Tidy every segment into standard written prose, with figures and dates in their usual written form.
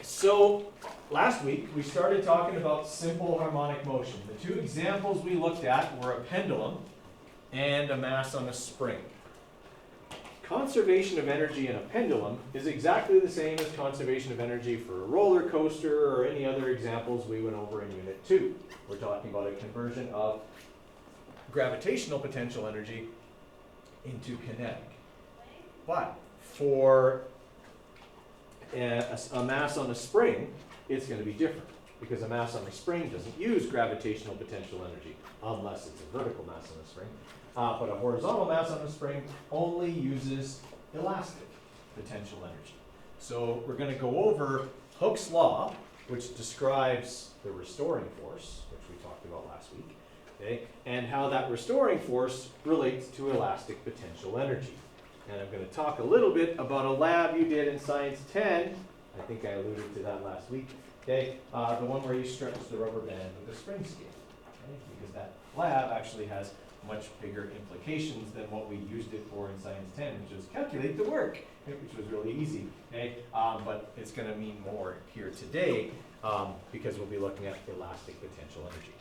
So last week we started talking about simple harmonic motion. The two examples we looked at were a pendulum and a mass on a spring. Conservation of energy in a pendulum is exactly the same as conservation of energy for a roller coaster or any other examples we went over in Unit 2. We're talking about a conversion of gravitational potential energy into kinetic. But for a mass on a spring, it's going to be different because a mass on a spring doesn't use gravitational potential energy unless it's a vertical mass on a spring. But a horizontal mass on a spring only uses elastic potential energy. So we're going to go over Hooke's law, which describes the restoring force, which we talked about last week, okay, and how that restoring force relates to elastic potential energy. And I'm going to talk a little bit about a lab you did in Science 10. I think I alluded to that last week. Okay, the one where you stretch the rubber band with a spring scale. Okay, because that lab actually has much bigger implications than what we used it for in Science 10, which was calculate the work, which was really easy. Okay, but it's going to mean more here today because we'll be looking at elastic potential energy.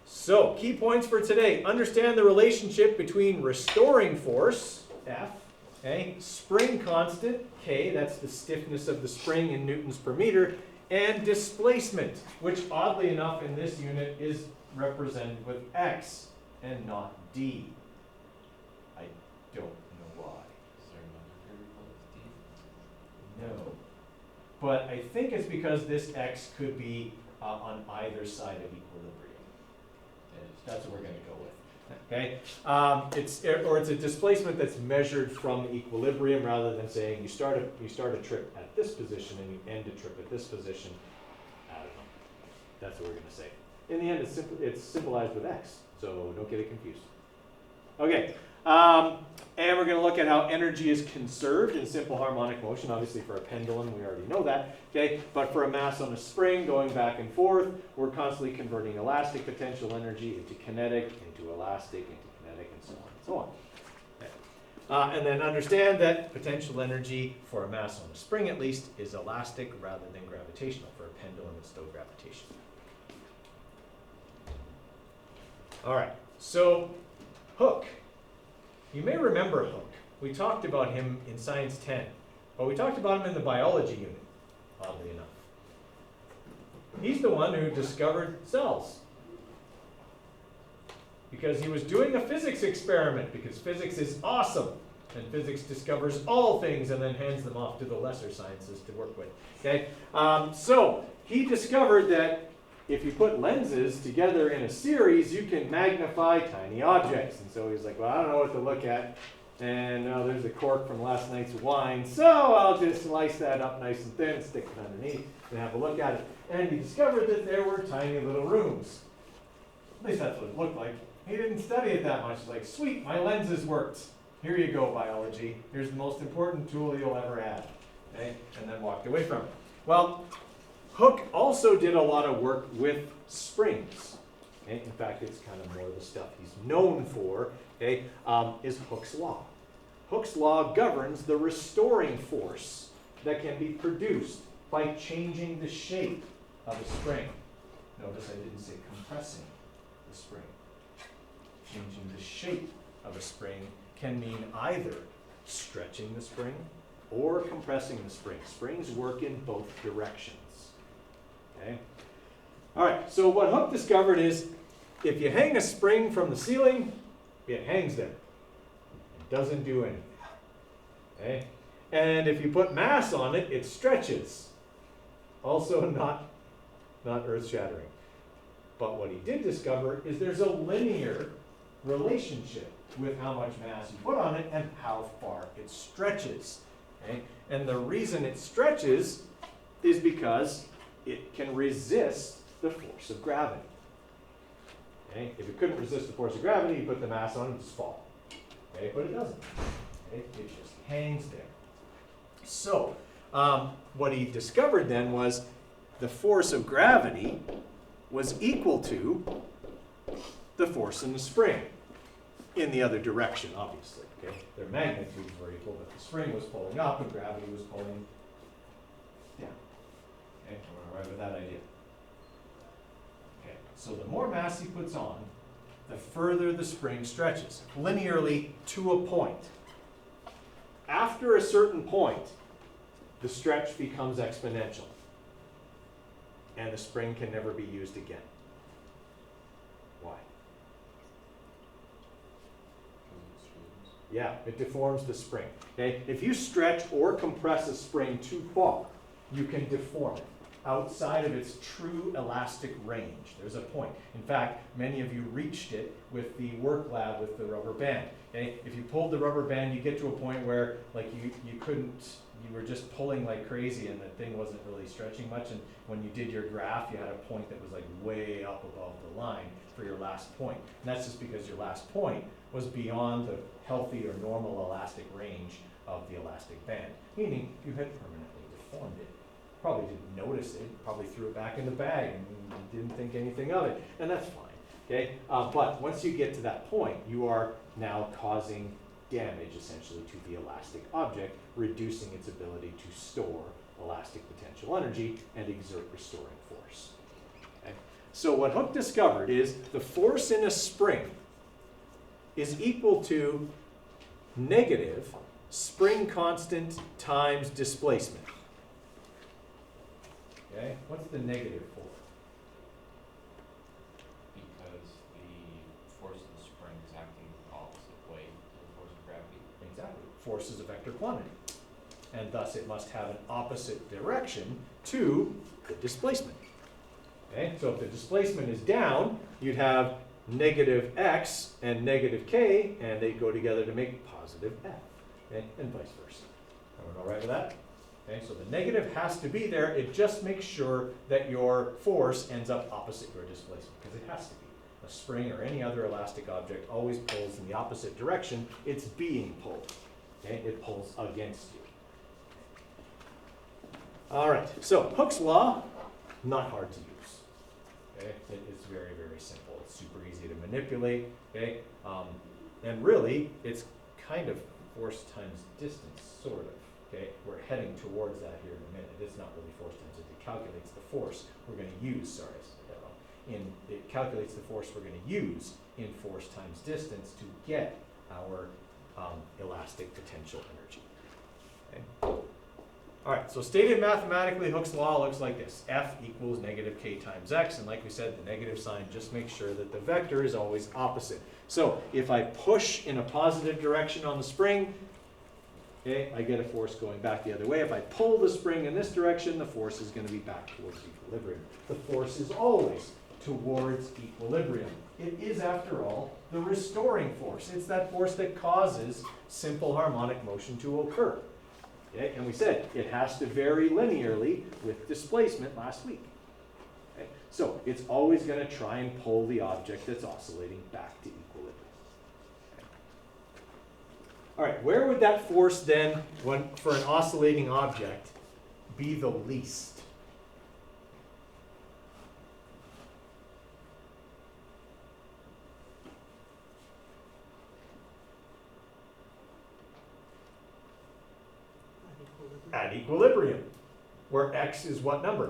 So, key points for today. Understand the relationship between restoring force, F, okay, spring constant, K, that's the stiffness of the spring in newtons per meter, and displacement, which oddly enough in this unit is represented with X and not D. I don't know why. Is there another variable that's D? No. But I think it's because this X could be on either side of equilibrium. That's what we're going to go with. Okay, it's a displacement that's measured from equilibrium rather than saying you start a trip at this position and you end a trip at this position. I don't know. That's what we're going to say. In the end, it's symbolized with X, so don't get it confused. Okay, and we're going to look at how energy is conserved in simple harmonic motion. Obviously, for a pendulum, we already know that. Okay, but for a mass on a spring going back and forth, we're constantly converting elastic potential energy into kinetic, into elastic, into kinetic, and so on and so on. Okay. And then understand that potential energy for a mass on a spring, at least, is elastic rather than gravitational. For a pendulum, it's still gravitational. All right, so Hooke. You may remember Hooke. We talked about him in Science 10, but we talked about him in the biology unit, oddly enough. He's the one who discovered cells because he was doing a physics experiment because physics is awesome and physics discovers all things and then hands them off to the lesser sciences to work with. Okay, so he discovered that if you put lenses together in a series, you can magnify tiny objects. And so he's like, well, I don't know what to look at. And there's the cork from last night's wine. So I'll just slice that up nice and thin, stick it underneath, and have a look at it. And he discovered that there were tiny little rooms. At least that's what it looked like. He didn't study it that much. He's like, sweet, my lenses worked. Here you go, biology. Here's the most important tool you'll ever have. Okay? And then walked away from it. Well, Hooke also did a lot of work with springs. Okay? In fact, it's kind of more the stuff he's known for, okay, is Hooke's law. Hooke's law governs the restoring force that can be produced by changing the shape of a spring. Notice I didn't say compressing the spring. Changing the shape of a spring can mean either stretching the spring or compressing the spring. Springs work in both directions. Okay. All right, so what Hooke discovered is if you hang a spring from the ceiling, it hangs there. It doesn't do anything. Okay? And if you put mass on it, it stretches. Also not earth-shattering. But what he did discover is there's a linear relationship with how much mass you put on it and how far it stretches. Okay? And the reason it stretches is because it can resist the force of gravity. Okay? If it couldn't resist the force of gravity, you put the mass on it and just fall. Okay? But it doesn't. Okay? It just hangs there. So, what he discovered then was the force of gravity was equal to the force in the spring in the other direction, obviously. Okay? Their magnitudes were equal, but the spring was pulling up and gravity was pulling down. So the more mass he puts on, the further the spring stretches, linearly to a point. After a certain point, the stretch becomes exponential, and the spring can never be used again. Why? Yeah, it deforms the spring. Okay? If you stretch or compress a spring too far, you can deform it outside of its true elastic range. There's a point. In fact, many of you reached it with the work lab with the rubber band. Okay? If you pulled the rubber band, you get to a point where like you couldn't, you were just pulling like crazy and the thing wasn't really stretching much, and when you did your graph, you had a point that was like way up above the line for your last point. And that's just because your last point was beyond the healthy or normal elastic range of the elastic band, meaning you had permanently deformed it. Probably didn't notice it, probably threw it back in the bag and didn't think anything of it, and that's fine, okay? But once you get to that point, you are now causing damage essentially to the elastic object, reducing its ability to store elastic potential energy and exert restoring force. Okay? So what Hooke discovered is the force in a spring is equal to negative spring constant times displacement. Okay, what's the negative for? Because the force of the spring is acting the opposite way to the force of gravity. Exactly. Force is a vector quantity, and thus it must have an opposite direction to the displacement. Okay, so if the displacement is down, you'd have negative x and negative k, and they go together to make positive f, okay, and vice versa. Everyone all right with that? Okay, so the negative has to be there. It just makes sure that your force ends up opposite your displacement, because it has to be. A spring or any other elastic object always pulls in the opposite direction it's being pulled. Okay, it pulls against you. All right, so Hooke's law, not hard to use. Okay, it's very, very simple. It's super easy to manipulate. Okay, and really, it's kind of force times distance, sort of. Okay, we're heading towards that here in a minute. It's not really force times it calculates the force we're going to use. Sorry, it calculates the force we're going to use in force times distance to get our elastic potential energy. Okay. All right, so stated mathematically, Hooke's law looks like this. F equals negative k times x, and like we said, the negative sign just makes sure that the vector is always opposite. So if I push in a positive direction on the spring, okay, I get a force going back the other way. If I pull the spring in this direction, the force is going to be back towards equilibrium. The force is always towards equilibrium. It is, after all, the restoring force. It's that force that causes simple harmonic motion to occur. Okay, and we said it has to vary linearly with displacement last week. Okay, so it's always going to try and pull the object that's oscillating back to equilibrium. Okay. All right, where would that force then, for an oscillating object, be the least? At equilibrium, where x is what number?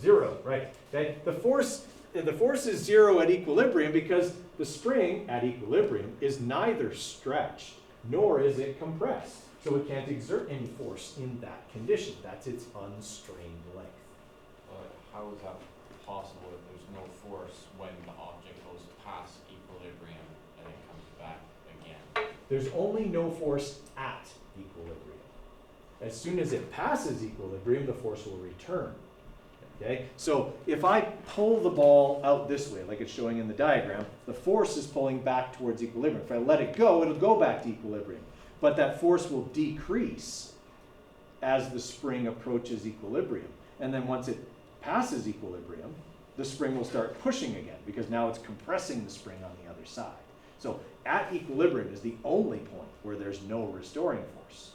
0, right? Okay. The force is 0 at equilibrium because the spring at equilibrium is neither stretched nor is it compressed. So it can't exert any force in that condition. That's its unstrained length. But how is that possible if there's no force when the object goes past equilibrium and it comes back again? There's only no force at equilibrium. As soon as it passes equilibrium, the force will return. Okay? So if I pull the ball out this way, like it's showing in the diagram, the force is pulling back towards equilibrium. If I let it go, it'll go back to equilibrium. But that force will decrease as the spring approaches equilibrium. And then once it passes equilibrium, the spring will start pushing again, because now it's compressing the spring on the other side. So at equilibrium is the only point where there's no restoring force.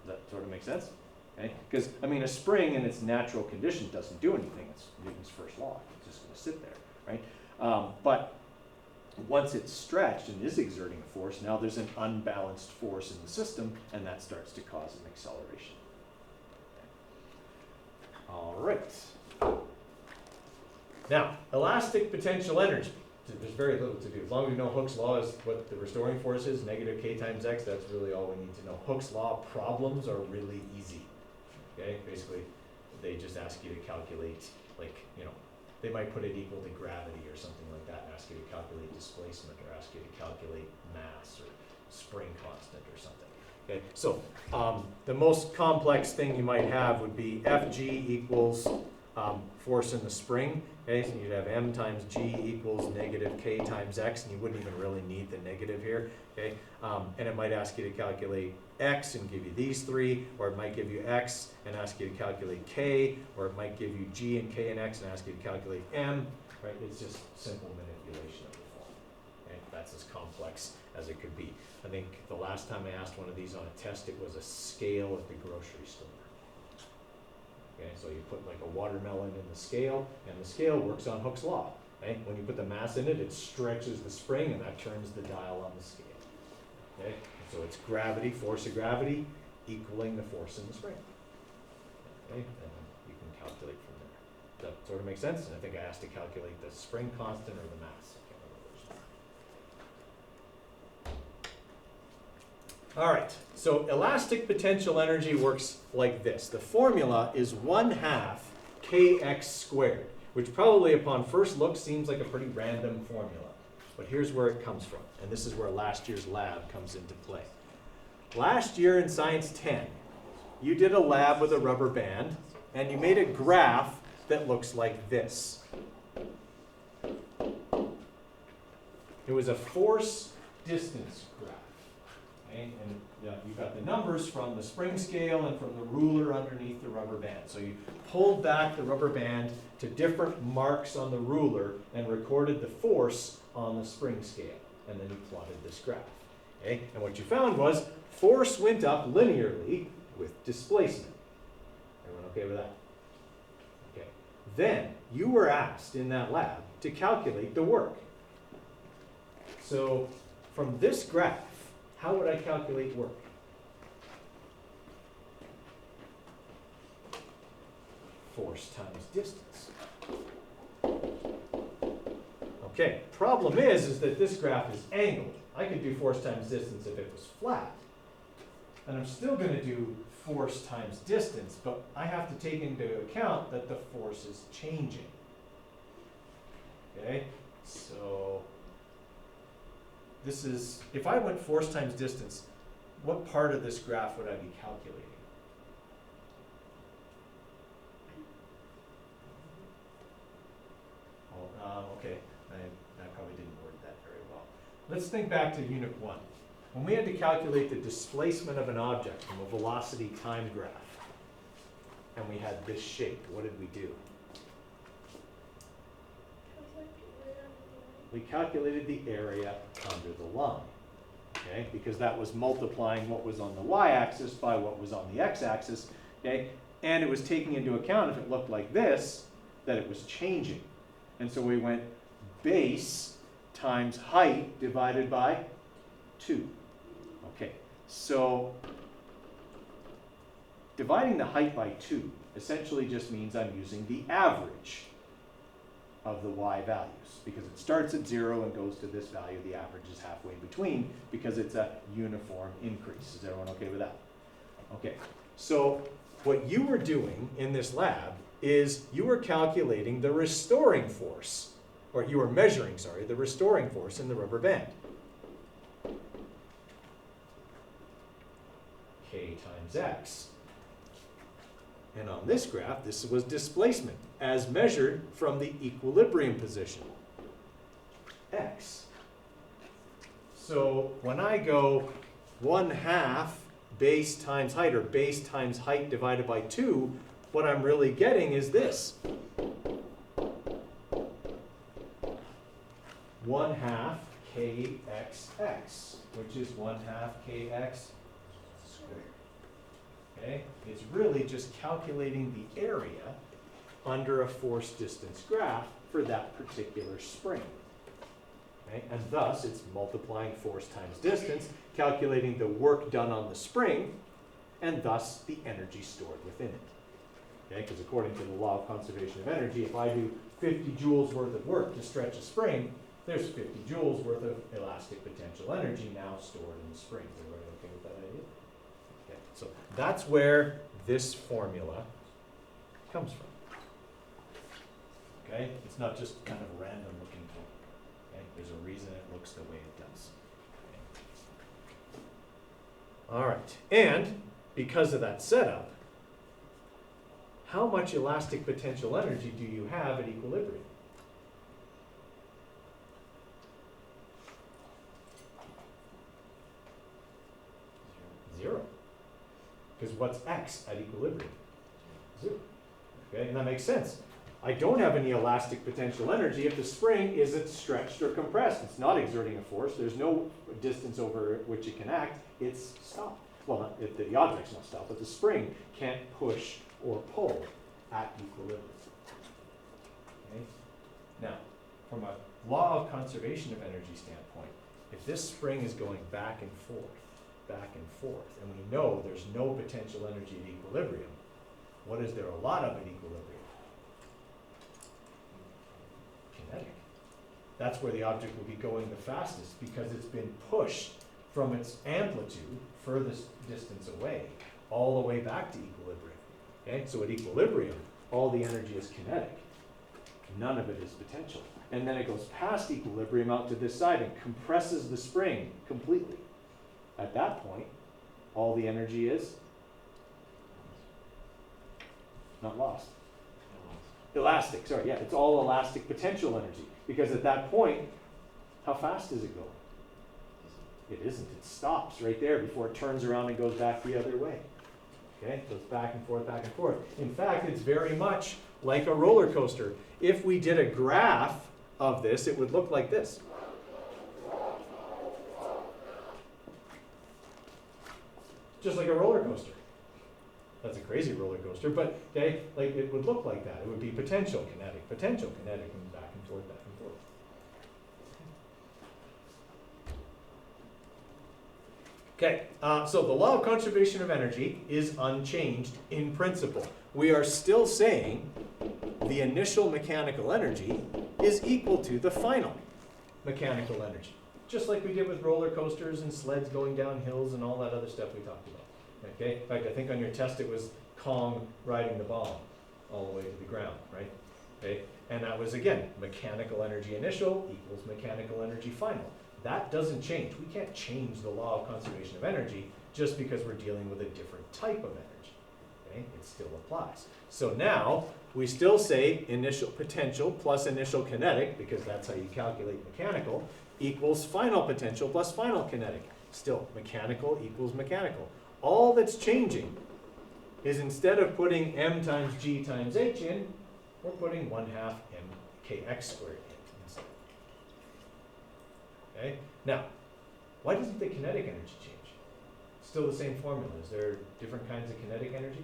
Does that sort of make sense? Okay? Because, I mean, a spring in its natural condition doesn't do anything. It's Newton's first law. It's just going to sit there, right? But once it's stretched and is exerting a force, now there's an unbalanced force in the system, and that starts to cause an acceleration. Okay. All right. Now, elastic potential energy. There's very little to do. As long as we know Hooke's law is what the restoring force is, negative k times x, that's really all we need to know. Hooke's law problems are really easy. Okay, basically, they just ask you to calculate, like, you know, they might put it equal to gravity or something like that and ask you to calculate displacement or ask you to calculate mass or spring constant or something. Okay, so the most complex thing you might have would be Fg equals force in the spring. Okay, so you'd have m times g equals negative k times x, and you wouldn't even really need the negative here. Okay, and it might ask you to calculate x and give you these three, or it might give you x and ask you to calculate k, or it might give you g and k and x and ask you to calculate m. Right? It's just simple manipulation of the form. Okay? That's as complex as it could be. I think the last time I asked one of these on a test, it was a scale at the grocery store. Okay, so you put like a watermelon in the scale, and the scale works on Hooke's law. Okay? When you put the mass in it, it stretches the spring, and that turns the dial on the scale. Okay? So it's gravity, force of gravity, equaling the force in the spring. Okay? And then you can calculate from there. That sort of makes sense? And I think I asked to calculate the spring constant or the mass. I can't remember which. All right, so elastic potential energy works like this. The formula is 1/2 kx squared, which probably upon first look seems like a pretty random formula. But here's where it comes from, and this is where last year's lab comes into play. Last year in Science 10, you did a lab with a rubber band, and you made a graph that looks like this. It was a force distance graph. Okay? And you got the numbers from the spring scale and from the ruler underneath the rubber band. So you pulled back the rubber band to different marks on the ruler and recorded the force on the spring scale. And then you plotted this graph. Okay? And what you found was force went up linearly with displacement. Everyone okay with that? Okay. Then you were asked in that lab to calculate the work. So from this graph, how would I calculate work? Force times distance. Okay, problem is that this graph is angled. I could do force times distance if it was flat. And I'm still going to do force times distance, but I have to take into account that the force is changing. Okay, so this is, if I went force times distance, what part of this graph would I be calculating? Okay, I probably didn't word that very well. Let's think back to Unit 1. When we had to calculate the displacement of an object from a velocity time graph, and we had this shape, what did we do? We calculated the area under the line, okay? Because that was multiplying what was on the y-axis by what was on the x-axis, okay? And it was taking into account, if it looked like this, that it was changing. And so we went base times height divided by 2. Okay, so dividing the height by 2 essentially just means I'm using the average of the y values, because it starts at 0 and goes to this value. The average is halfway in between because it's a uniform increase. Is everyone okay with that? Okay, so what you were doing in this lab is you were calculating the restoring force, or you were measuring, sorry, the restoring force in the rubber band. K times x. And on this graph, this was displacement as measured from the equilibrium position, x. So when I go 1/2 base times height, or base times height divided by 2, what I'm really getting is this. 1/2 kxx, which is 1/2 kx squared. Okay? It's really just calculating the area under a force distance graph for that particular spring. Okay? And thus, it's multiplying force times distance, calculating the work done on the spring, and thus the energy stored within it. Okay, because according to the law of conservation of energy, if I do 50 joules worth of work to stretch a spring, there's 50 joules worth of elastic potential energy now stored in the spring. Is everybody okay with that idea? Okay, so that's where this formula comes from. Okay, it's not just kind of random looking thing. Okay, there's a reason it looks the way it does. Okay. All right, and because of that setup, how much elastic potential energy do you have at equilibrium? Zero. Because what's x at equilibrium? Zero. Okay, and that makes sense. I don't have any elastic potential energy if the spring isn't stretched or compressed. It's not exerting a force. There's no distance over which it can act. It's stopped. Well, the object's not stopped, but the spring can't push or pull at equilibrium. Okay? Now, from a law of conservation of energy standpoint, if this spring is going back and forth, and we know there's no potential energy at equilibrium, what is there a lot of at equilibrium? Kinetic. That's where the object will be going the fastest because it's been pushed from its amplitude, furthest distance away, all the way back to equilibrium. Okay, so at equilibrium, all the energy is kinetic. None of it is potential. And then it goes past equilibrium out to this side and compresses the spring completely. At that point, all the energy is not lost. Elastic, sorry, yeah, it's all elastic potential energy. Because at that point, how fast does it go? It isn't. It stops right there before it turns around and goes back the other way. Okay, so it's back and forth, back and forth. In fact, it's very much like a roller coaster. If we did a graph of this, it would look like this. Just like a roller coaster. That's a crazy roller coaster, but okay, like it would look like that. It would be potential, kinetic, and back and forth, back and forth. Okay, so the law of conservation of energy is unchanged in principle. We are still saying the initial mechanical energy is equal to the final mechanical energy. Just like we did with roller coasters and sleds going down hills and all that other stuff we talked about. Okay, in fact, I think on your test it was Kong riding the bomb all the way to the ground, right? Okay, and that was, again, mechanical energy initial equals mechanical energy final. That doesn't change. We can't change the law of conservation of energy just because we're dealing with a different type of energy. Okay? It still applies. So now we still say initial potential plus initial kinetic, because that's how you calculate mechanical, equals final potential plus final kinetic. Still, mechanical equals mechanical. All that's changing is instead of putting m times g times h in, we're putting 1/2 mkx squared in instead. Okay? Now, why doesn't the kinetic energy change? Still the same formula. Is there different kinds of kinetic energy?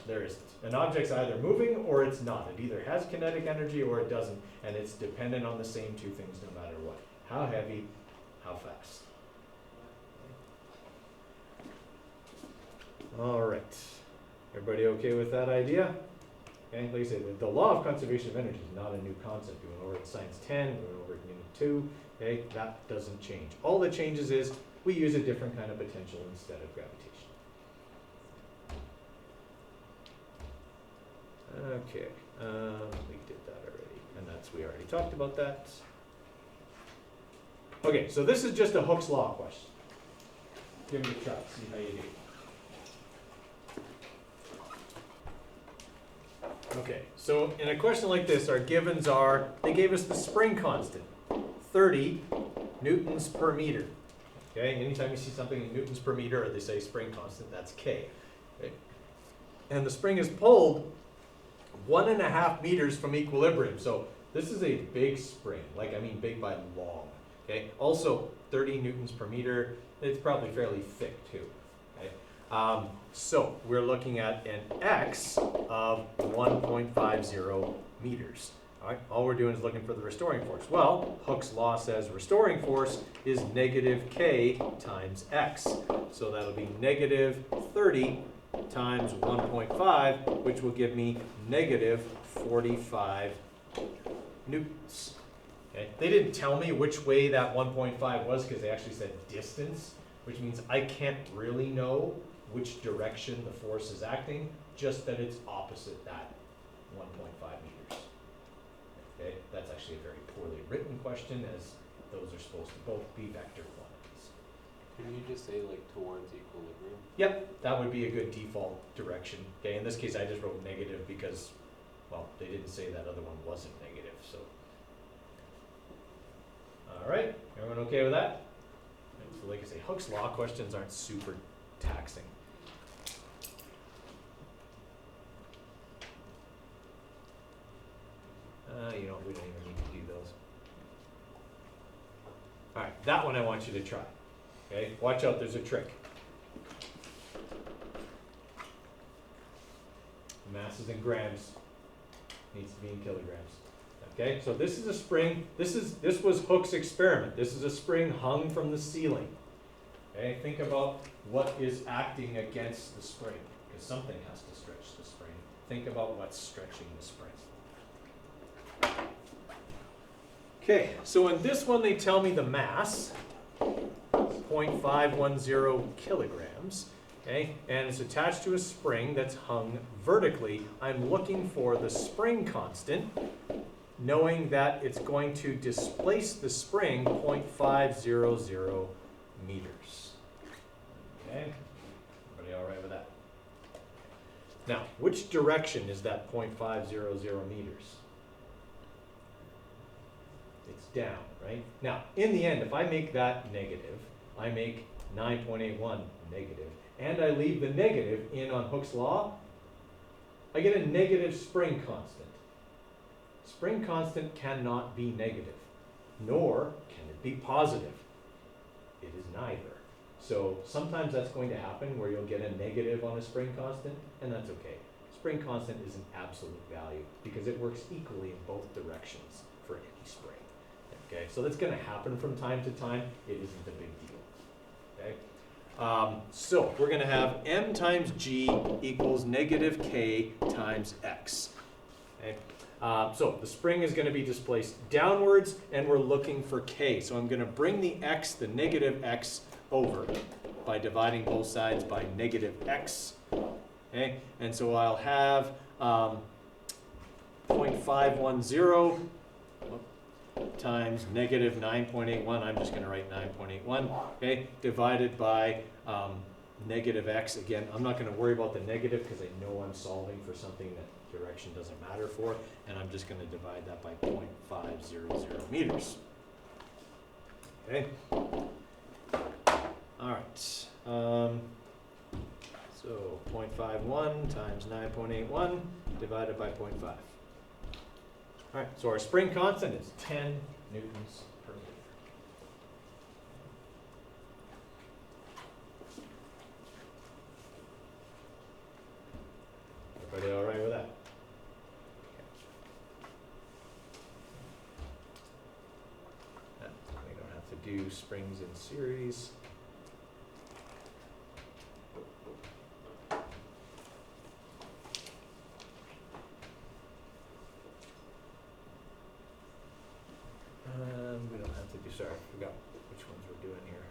There isn't. An object's either moving or it's not. It either has kinetic energy or it doesn't, and it's dependent on the same two things no matter what. How heavy, how fast. All right. Everybody okay with that idea? Okay, like I said, the law of conservation of energy is not a new concept. We went over it in Science 10, we went over it in Unit 2. Okay, that doesn't change. All that changes is we use a different kind of potential instead of gravitation. Okay, we did that already, and we already talked about that. Okay, so this is just a Hooke's law question. Give me a try, see how you do. Okay, so in a question like this, our givens are, they gave us the spring constant, 30 newtons per meter. Okay, anytime you see something in newtons per meter, or they say spring constant, that's K. Okay? And the spring is pulled 1.5 meters from equilibrium. So this is a big spring, like I mean big by long. Okay, also 30 newtons per meter, it's probably fairly thick too. Okay? So we're looking at an X of 1.50 meters. All right, all we're doing is looking for the restoring force. Well, Hooke's law says restoring force is negative K times X. So that'll be negative 30 times 1.5, which will give me negative 45 newtons. Okay? They didn't tell me which way that 1.5 was because they actually said distance, which means I can't really know which direction the force is acting, just that it's opposite that 1.5 meters. Okay? That's actually a very poorly written question, as those are supposed to both be vector quantities. Can you just say like towards equilibrium? Yep, that would be a good default direction. Okay, in this case I just wrote negative because, well, they didn't say that other one wasn't negative, so. All right, everyone okay with that? So like I say, Hooke's law questions aren't super taxing. We don't even need to do those. All right, that one I want you to try. Okay, watch out, there's a trick. Mass is in grams, needs to be in kilograms. Okay, so this is a spring, this was Hooke's experiment. This is a spring hung from the ceiling. Okay, think about what is acting against the spring, because something has to stretch the spring. Think about what's stretching the spring. Okay, so in this one they tell me the mass, 0.510 kilograms. Okay, and it's attached to a spring that's hung vertically. I'm looking for the spring constant, knowing that it's going to displace the spring 0.500 meters. Okay, everybody all right with that? Now, which direction is that 0.500 meters? It's down, right? Now, in the end, if I make that negative, I make 9.81 negative, and I leave the negative in on Hooke's law, I get a negative spring constant. Spring constant cannot be negative, nor can it be positive. It is neither. So sometimes that's going to happen where you'll get a negative on a spring constant, and that's okay. Spring constant is an absolute value because it works equally in both directions for any spring. Okay, so that's going to happen from time to time. It isn't a big deal. Okay, so we're going to have m times g equals negative k times x. Okay, so the spring is going to be displaced downwards, and we're looking for k. So I'm going to bring the x, the negative x, over by dividing both sides by negative x. Okay, and so I'll have 0.510 times negative 9.81, I'm just going to write 9.81, okay, divided by negative x. Again, I'm not going to worry about the negative because I know I'm solving for something that direction doesn't matter for, and I'm just going to divide that by 0.500 meters. Okay. All right. So 0.51 times 9.81 divided by 0.5. All right, so our spring constant is 10 newtons per meter. Everybody all right with that? We don't have to do springs in series. We don't have to do, sorry, I forgot which ones we're doing here.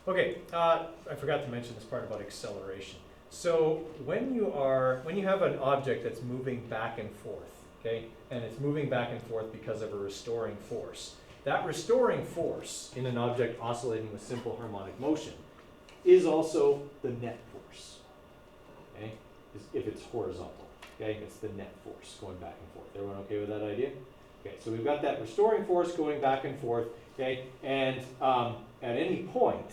Okay, I forgot to mention this part about acceleration. So when you have an object that's moving back and forth, okay, and it's moving back and forth because of a restoring force, that restoring force in an object oscillating with simple harmonic motion is also the net force. Okay, if it's horizontal, okay, it's the net force going back and forth. Everyone okay with that idea? Okay, so we've got that restoring force going back and forth, okay, and at any point,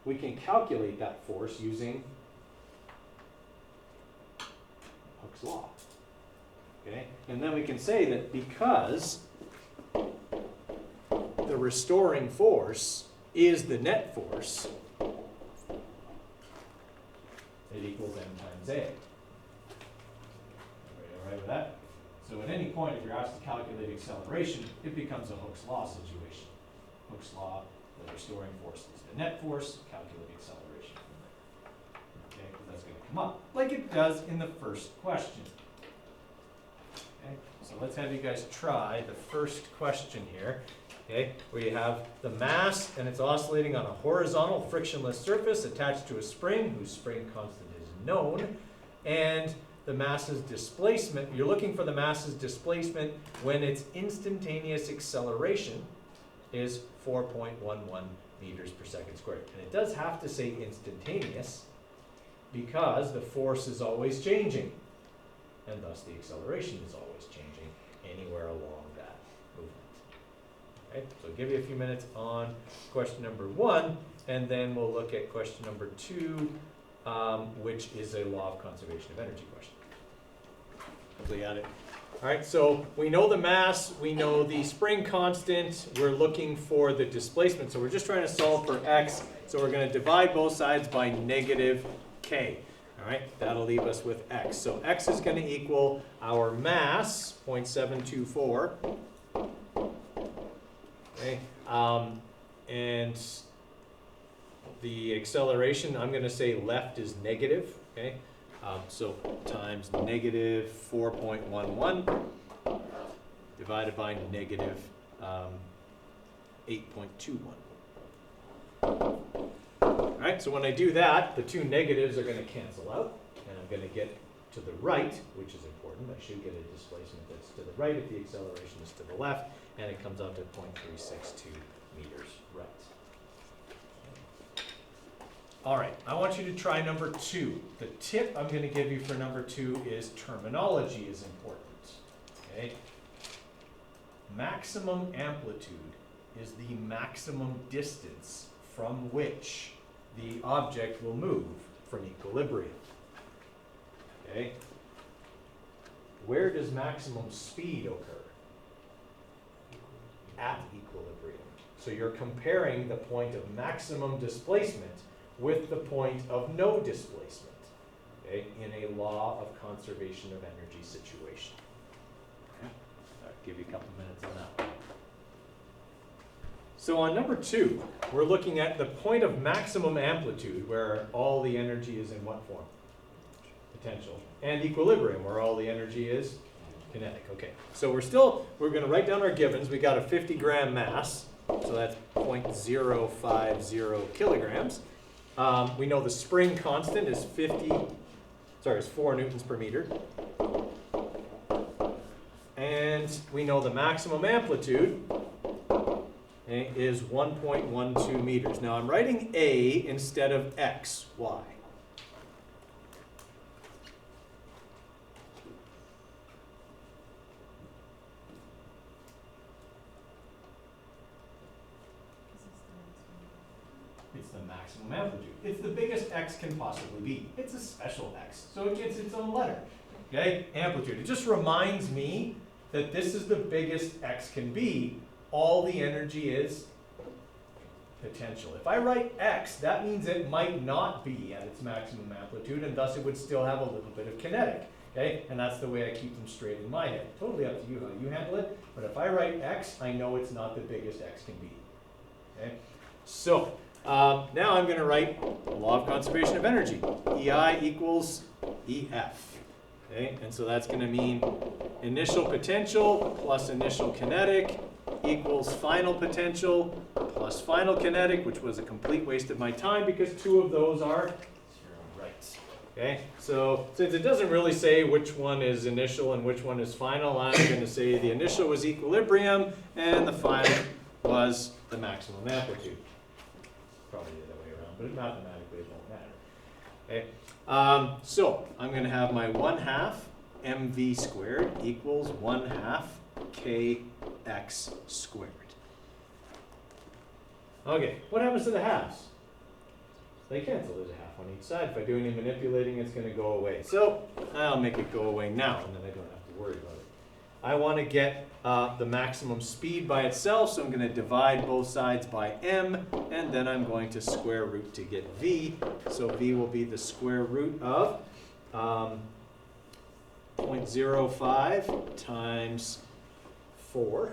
we can calculate that force using Hooke's law, okay, and then we can say that because the restoring force is the net force, it equals m times a. Everybody all right with that? So at any point, point, if you're asked to calculate acceleration, it becomes a Hooke's law situation. Hooke's law, the restoring force is the net force, calculate acceleration from there. Okay, because that's going to come up, like it does in the first question. Okay, so let's have you guys try the first question here. Okay, where you have the mass and it's oscillating on a horizontal frictionless surface attached to a spring whose spring constant is known, and the mass's displacement, you're looking for the mass's displacement when its instantaneous acceleration is 4.11 meters per second squared. And it does have to say instantaneous because the force is always changing, and thus the acceleration is always changing anywhere along that movement. Okay, so I'll give you a few minutes on question number 1, and then we'll look at question number 2, which is a law of conservation of energy question. Hopefully you got it. All right, so we know the mass, we know the spring constant, we're looking for the displacement. So we're just trying to solve for x, so we're going to divide both sides by negative k. All right, that'll leave us with x. So x is going to equal our mass, 0.724. Okay, and the acceleration, I'm going to say left is negative. Okay, so times negative 4.11 divided by negative 8.21. All right, so when I do that, the two negatives are going to cancel out, and I'm going to get to the right, which is important. I should get a displacement that's to the right if the acceleration is to the left, and it comes out to 0.362 meters right. All right, I want you to try number 2. The tip I'm going to give you for number 2 is terminology is important. Okay? Maximum amplitude is the maximum distance from which the object will move from equilibrium. Okay? Where does maximum speed occur? At equilibrium. So you're comparing the point of maximum displacement with the point of no displacement, okay, in a law of conservation of energy situation. Okay. I'll give you a couple minutes on that. So on number 2, we're looking at the point of maximum amplitude, where all the energy is in what form? Potential. And equilibrium, where all the energy is kinetic. Okay, so we're going to write down our givens. We got a 50 gram mass, so that's 0.050 kilograms. We know the spring constant is 4 newtons per meter. And we know the maximum amplitude is 1.12 meters. Now I'm writing A instead of X. Why? It's the maximum amplitude. It's the biggest X can possibly be. It's a special X, so it gets its own letter. Okay, amplitude. It just reminds me that this is the biggest X can be. All the energy is potential. If I write X, that means it might not be at its maximum amplitude, and thus it would still have a little bit of kinetic. Okay, and that's the way I keep them straight in my head. Totally up to you how you handle it, but if I write X, I know it's not the biggest X can be. Okay, so now I'm going to write the law of conservation of energy. EI equals EF. Okay, and so that's going to mean initial potential plus initial kinetic equals final potential plus final kinetic, which was a complete waste of my time because 2 of those are 0 right. Okay, so since it doesn't really say which one is initial and which one is final, I'm going to say the initial was equilibrium and the final was the maximum amplitude. Probably the other way around, but mathematically it won't matter. Okay, so I'm going to have my 1/2 mv squared equals 1/2 kx squared. Okay, what happens to the halves? They cancel. There's a half on each side. If I do any manipulating, it's going to go away. So I'll make it go away now, and then I don't have to worry about it. I want to get the maximum speed by itself, so I'm going to divide both sides by m, and then I'm going to square root to get v. So v will be the square root of 0.05 times 4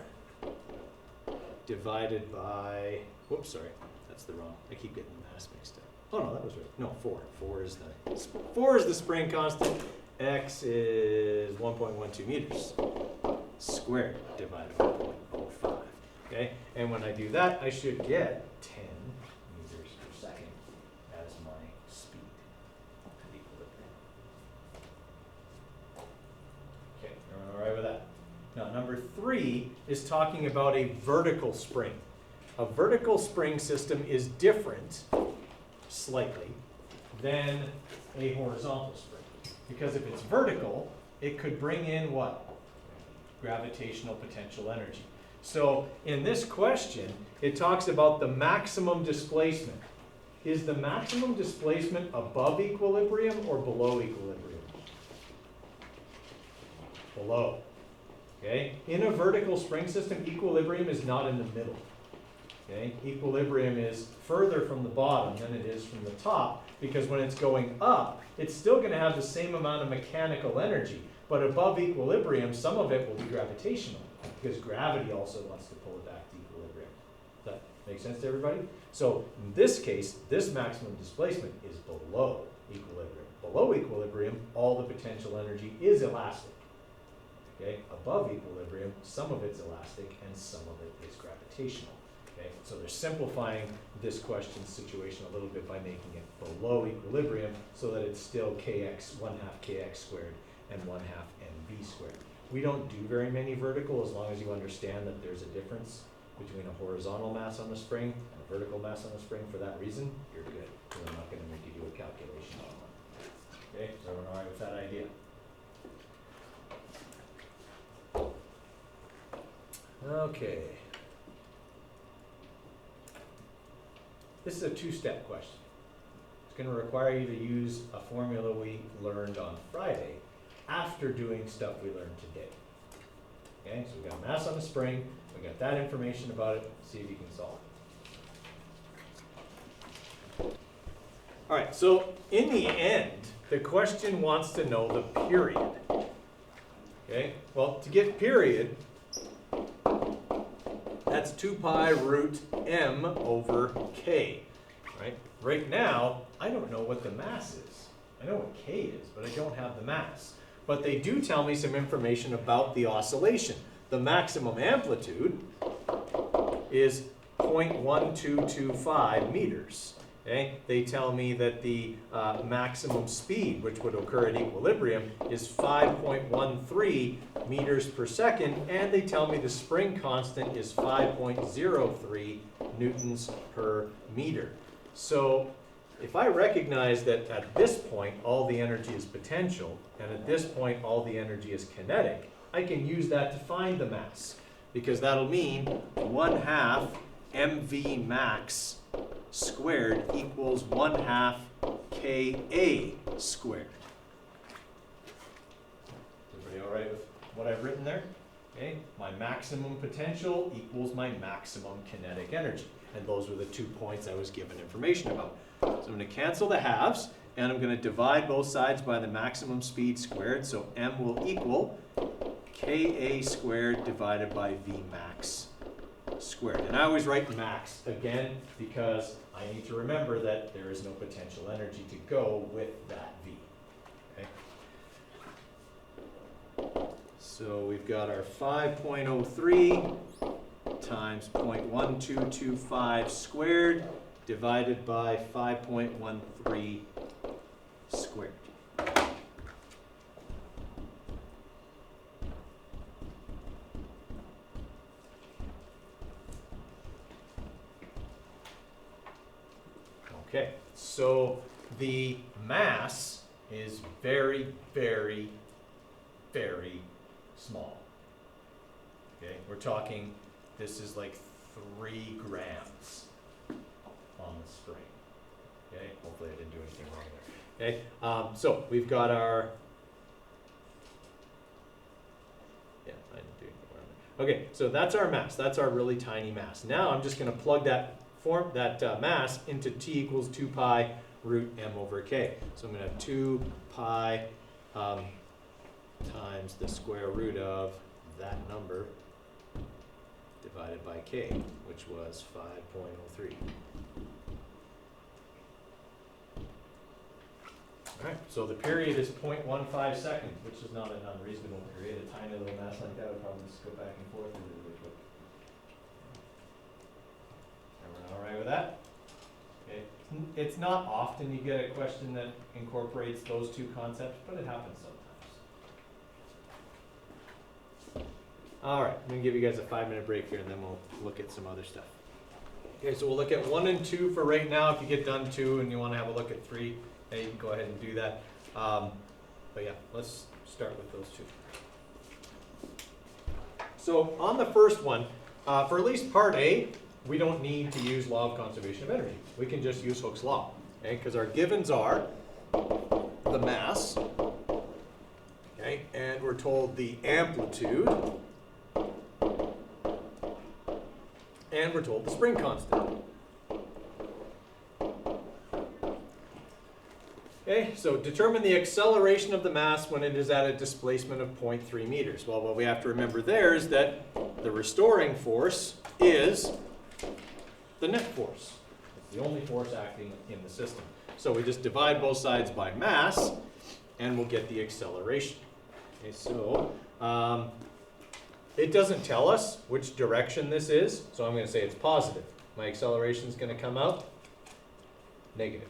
divided by, whoops, sorry, that's the wrong, I keep getting the mass mixed up. Oh no, that was right. No, 4. 4 is the spring constant. X is 1.12 meters squared divided by 0.05. Okay, and when I do that, I should get 10 meters per second as my speed at equilibrium. Okay, everyone all right with that? Now, number 3 is talking about a vertical spring. A vertical spring system is different, slightly, than a horizontal spring. Because if it's vertical, it could bring in what? Gravitational potential energy. So in this question, it talks about the maximum displacement. Is the maximum displacement above equilibrium or below equilibrium? Below. Okay? In a vertical spring system, equilibrium is not in the middle. Okay? Equilibrium is further from the bottom than it is from the top, because when it's going up, it's still going to have the same amount of mechanical energy, but above equilibrium, some of it will be gravitational, because gravity also wants to pull it back to equilibrium. Does that make sense to everybody? So in this case, this maximum displacement is below equilibrium. Below equilibrium, all the potential energy is elastic. Okay? Above equilibrium, some of it's elastic and some of it is gravitational. Okay? So they're simplifying this question situation a little bit by making it below equilibrium so that it's still kx, 1/2 kx squared and 1/2 mv squared. We don't do very many vertical as long as you understand that there's a difference between a horizontal mass on the spring and a vertical mass on the spring. For that reason, you're good. So I'm not going to make you do a calculation on that. Okay, so everyone all right with that idea? Okay. This is a 2-step question. It's going to require you to use a formula we learned on Friday after doing stuff we learned today. Okay, so we got mass on the spring, we got that information about it, see if you can solve it. All right, so in the end, the question wants to know the period. Okay, well, to get period, that's 2 pi root m over k, right? Right now, I don't know what the mass is. I know what k is, but I don't have the mass. But they do tell me some information about the oscillation. The maximum amplitude is 0.1225 meters. Okay? They tell me that the maximum speed, which would occur at equilibrium, is 5.13 meters per second, and they tell me the spring constant is 5.03 newtons per meter. So if I recognize that at this point all the energy is potential, and at this point all the energy is kinetic, I can use that to find the mass, because that'll mean 1/2 mv max squared equals 1/2 ka squared. Everybody all right with what I've written there? Okay, my maximum potential equals my maximum kinetic energy. And those were the 2 points I was given information about. So I'm going to cancel the halves, and I'm going to divide both sides by the maximum speed squared. So m will equal ka squared divided by v max squared. And I always write max again because I need to remember that there is no potential energy to go with that v. Okay? So we've got our 5.03 times 0.1225 squared divided by 5.13 squared. Okay, so the mass is very, very, very small. Okay, we're talking, this is like 3 grams on the spring. Okay, hopefully I didn't do anything wrong there. Okay, so we've got our, yeah, I didn't do anything wrong there. Okay, so that's our mass. That's our really tiny mass. Now I'm just going to plug that mass into t equals 2 pi root m over k. So I'm going to have 2 pi times the square root of that number divided by k, which was 5.03. All right, so the period is 0.15 seconds, which is not an unreasonable period. A tiny little mass like that would probably just go back and forth really quick. Everyone all right with that? Okay. It's not often you get a question that incorporates those two concepts, but it happens sometimes. All right, I'm gonna give you guys a 5-minute break here and then we'll look at some other stuff. Okay, so we'll look at 1 and 2 for right now. If you get done 2 and you wanna have a look at 3, hey, you can go ahead and do that. But yeah, let's start with those 2. So on the first one, for at least part A, we don't need to use law of conservation of energy. We can just use Hooke's law, okay? Because our givens are the mass, okay? And we're told the amplitude, and we're told the spring constant. Okay, so determine the acceleration of the mass when it is at a displacement of 0.3 meters. Well, what we have to remember there is that the restoring force is the net force. It's the only force acting in the system. So we just divide both sides by mass, and we'll get the acceleration. Okay, so it doesn't tell us which direction this is, so I'm going to say it's positive. My acceleration is going to come out negative.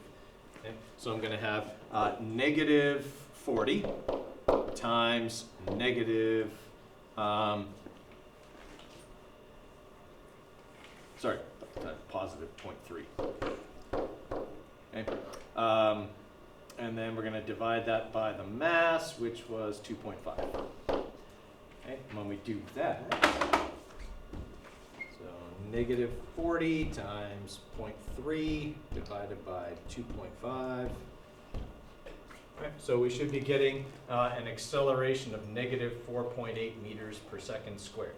Okay, so I'm going to have negative 40 times negative, positive 0.3. Okay. And then we're going to divide that by the mass, which was 2.5. Okay. When we do that, so negative 40 times 0.3 divided by 2.5. Right, so we should be getting an acceleration of negative 4.8 meters per second squared.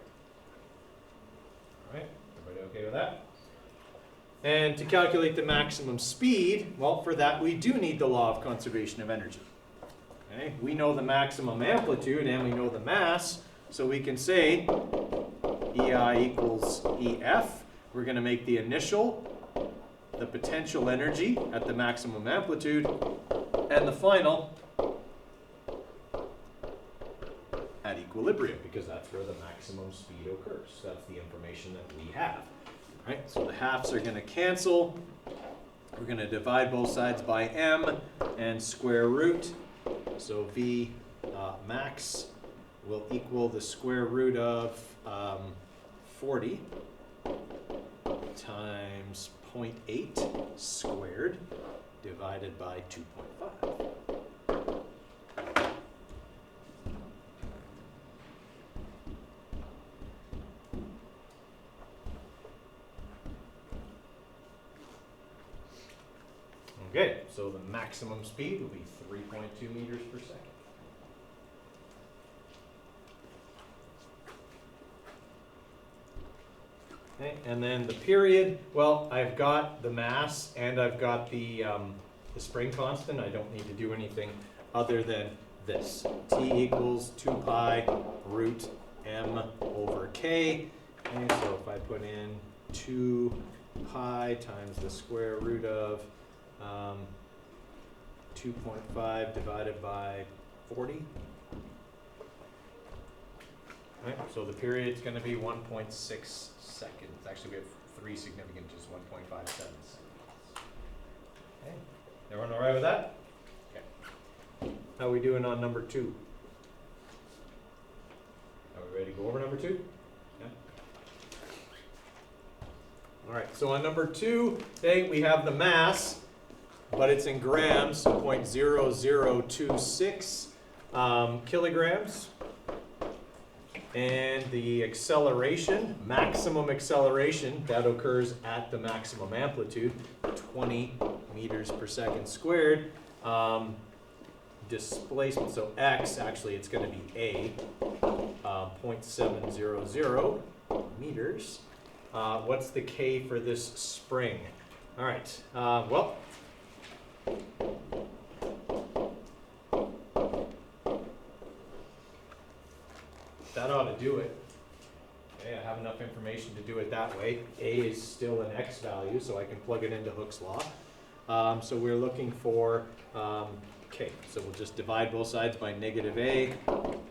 All right, everybody okay with that? And to calculate the maximum speed, well, for that we do need the law of conservation of energy. Okay, we know the maximum amplitude and we know the mass, so we can say EI equals EF. We're going to make the initial the potential energy at the maximum amplitude, and the final at equilibrium, because that's where the maximum speed occurs. That's the information that we have. All right, so the halves are going to cancel. We're going to divide both sides by m and square root. So V max will equal the square root of 40 times 0.8 squared divided by 2.5. Okay, so the maximum speed will be 3.2 meters per second. Okay, and then the period, well, I've got the mass and I've got the spring constant. I don't need to do anything other than this. T equals 2 pi root m over k. And so if I put in 2 pi times the square root of 2.5 divided by 40. Right, so the period's going to be 1.6 seconds. Actually, we have 3 significant, just 1.57 seconds. Okay. Everyone all right with that? Okay. How are we doing on number 2? Are we ready to go over number 2? Yeah. All right, so on number 2, okay, we have the mass, but it's in grams, so 0.0026 kilograms. And the acceleration, maximum acceleration, that occurs at the maximum amplitude, 20 meters per second squared. Displacement, so x, actually it's going to be a, 0.700 meters. What's the k for this spring? All right, well, that ought to do it. Okay, I have enough information to do it that way. A is still an x value, so I can plug it into Hooke's law. So we're looking for k. So we'll just divide both sides by negative a. So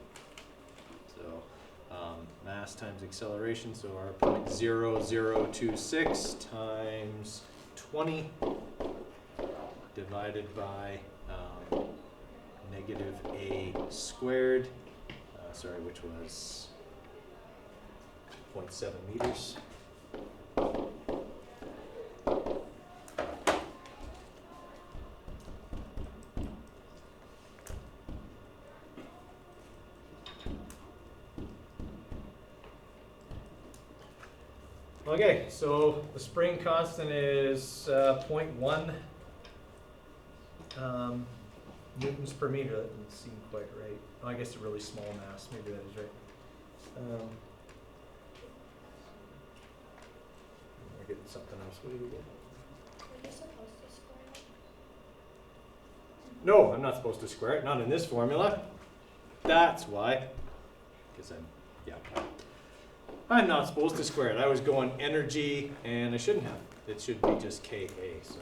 mass times acceleration, so our 0.0026 times 20 divided by negative a squared, which was 0.7 meters. Okay, so the spring constant is 0.1 newtons per meter. That doesn't seem quite right. Oh, I guess a really small mass. Maybe that is right. We're getting something else. What do you get? Were you supposed to square it? No, I'm not supposed to square it. Not in this formula. That's why. Because I'm not supposed to square it. I was going energy, and I shouldn't have. It should be just Ka. So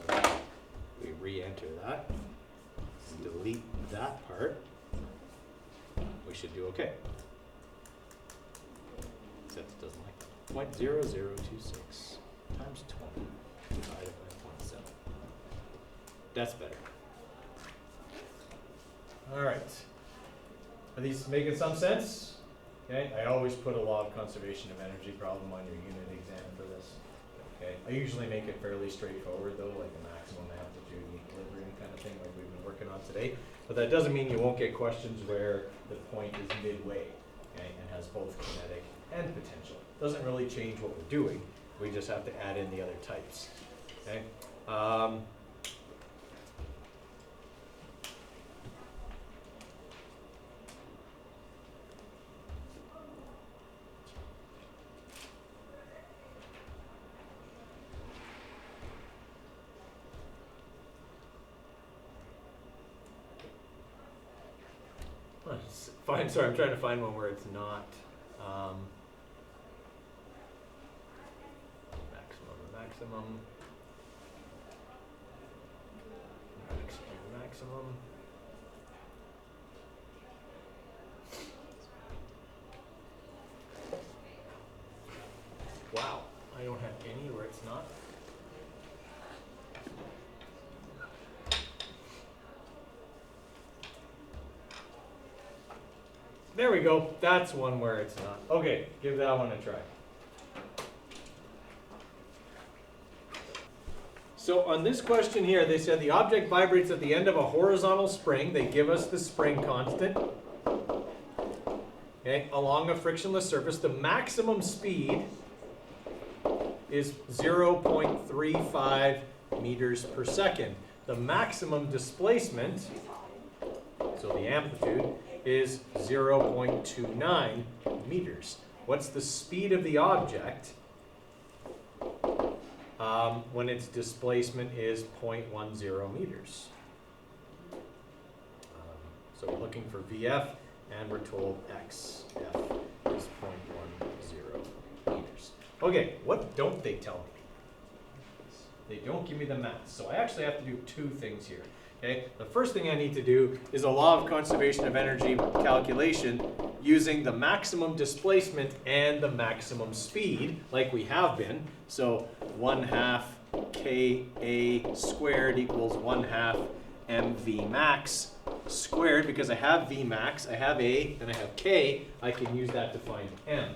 we re-enter that. Delete that part. We should do okay. Except it doesn't like that. 0.0026 times 20 divided by 0.7. That's better. All right. Are these making some sense? Okay. I always put a law of conservation of energy problem on your unit exam for this. Okay. I usually make it fairly straightforward though, like a maximum amplitude and equilibrium kind of thing, like we've been working on today. But that doesn't mean you won't get questions where the point is midway, okay, and has both kinetic and potential. Doesn't really change what we're doing. We just have to add in the other types. Okay. Fine, sorry, I'm trying to find one where it's not maximum. Wow, I don't have any where it's not. There we go. That's one where it's not. Okay, give that one a try. So on this question here, they said the object vibrates at the end of a horizontal spring. They give us the spring constant. Okay, along a frictionless surface. The maximum speed is 0.35 meters per second. The maximum displacement, so the amplitude, is 0.29 meters. What's the speed of the object when its displacement is 0.10 meters? So we're looking for VF, and we're told XF is 0.10 meters. Okay, what don't they tell me? They don't give me the math. So I actually have to do two things here. Okay, the first thing I need to do is a law of conservation of energy calculation using the maximum displacement and the maximum speed, like we have been. So 1/2 Ka squared equals 1/2 mv max squared, because I have v max, I have a, and I have k. I can use that to find m.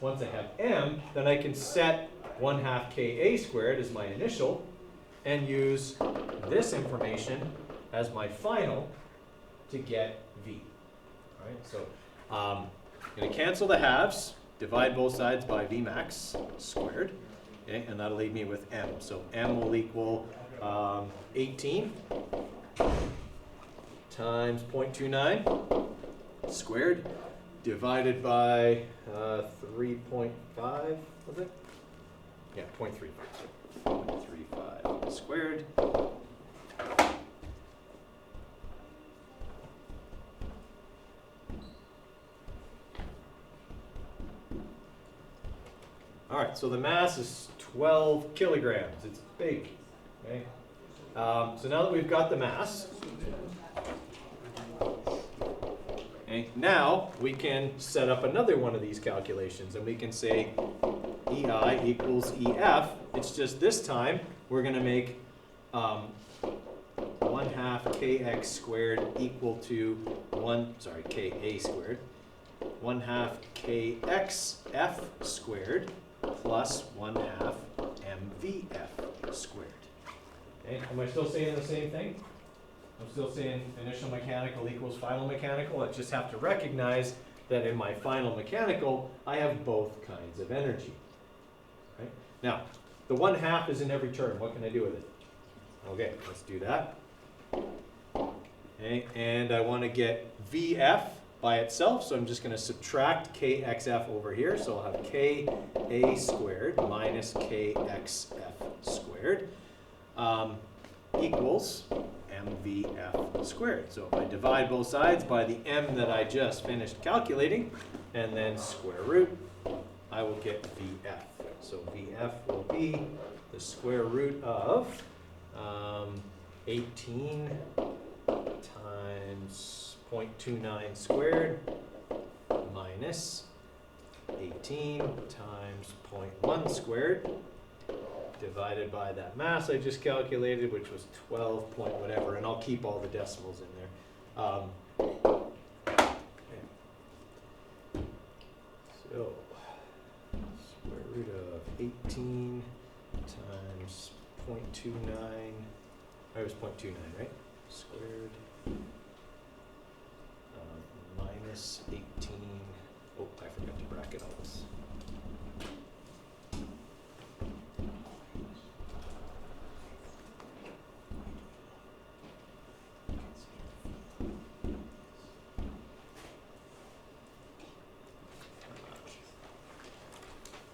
Once I have m, then I can set 1/2 Ka squared as my initial, and use this information as my final to get V. All right, so I'm going to cancel the halves, divide both sides by V max squared, okay, and that'll leave me with M. So M will equal 18 times 0.29 squared divided by 3.5, was it? Yeah, 0.35. 0.35 squared. All right, so the mass is 12 kilograms. It's big. Okay. So now that we've got the mass, okay, now we can set up another one of these calculations, and we can say EI equals EF. It's just this time we're going to make 1/2 kx squared equal to ka squared. 1/2 kxf squared plus 1/2 mvf squared. Okay, am I still saying the same thing? I'm still saying initial mechanical equals final mechanical. I just have to recognize that in my final mechanical, I have both kinds of energy. Right? Now, the 1/2 is in every term. What can I do with it? Okay, let's do that. Okay, and I want to get VF by itself, so I'm just going to subtract KXF over here. So I'll have KA squared minus KXF squared equals MVF squared. So if I divide both sides by the M that I just finished calculating, and then square root, I will get VF. So VF will be the square root of 18 times 0.29 squared minus 18 times 0.1 squared divided by that mass I just calculated, which was 12 point whatever, and I'll keep all the decimals in there. Okay. So, square root of 18 times 0.29, it was 0.29, right? Squared minus 18, oh, I forgot to bracket all this.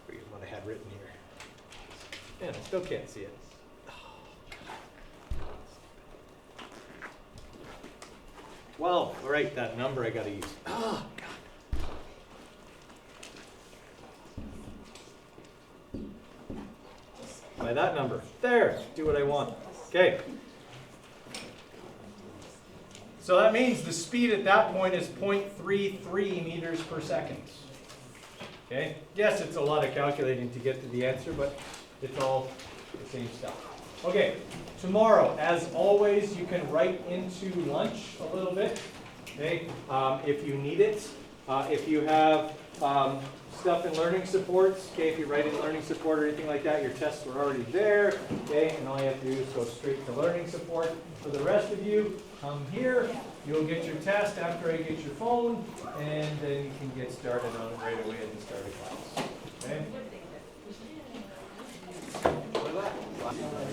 Forget what I had written here. And I still can't see it. Well, all right, that number I gotta use. Oh, God. By that number. There, do what I want. Okay. So that means the speed at that point is 0.33 meters per second. Okay? Yes, it's a lot of calculating to get to the answer, but it's all the same stuff. Okay, tomorrow, as always, you can write into lunch a little bit, okay, if you need it. If you have stuff in learning supports, okay, if you write in learning support or anything like that, your tests are already there, okay, and all you have to do is go straight to learning support. For the rest of you, come here, you'll get your test after I get your phone, and then you can get started on it right away at the start of class.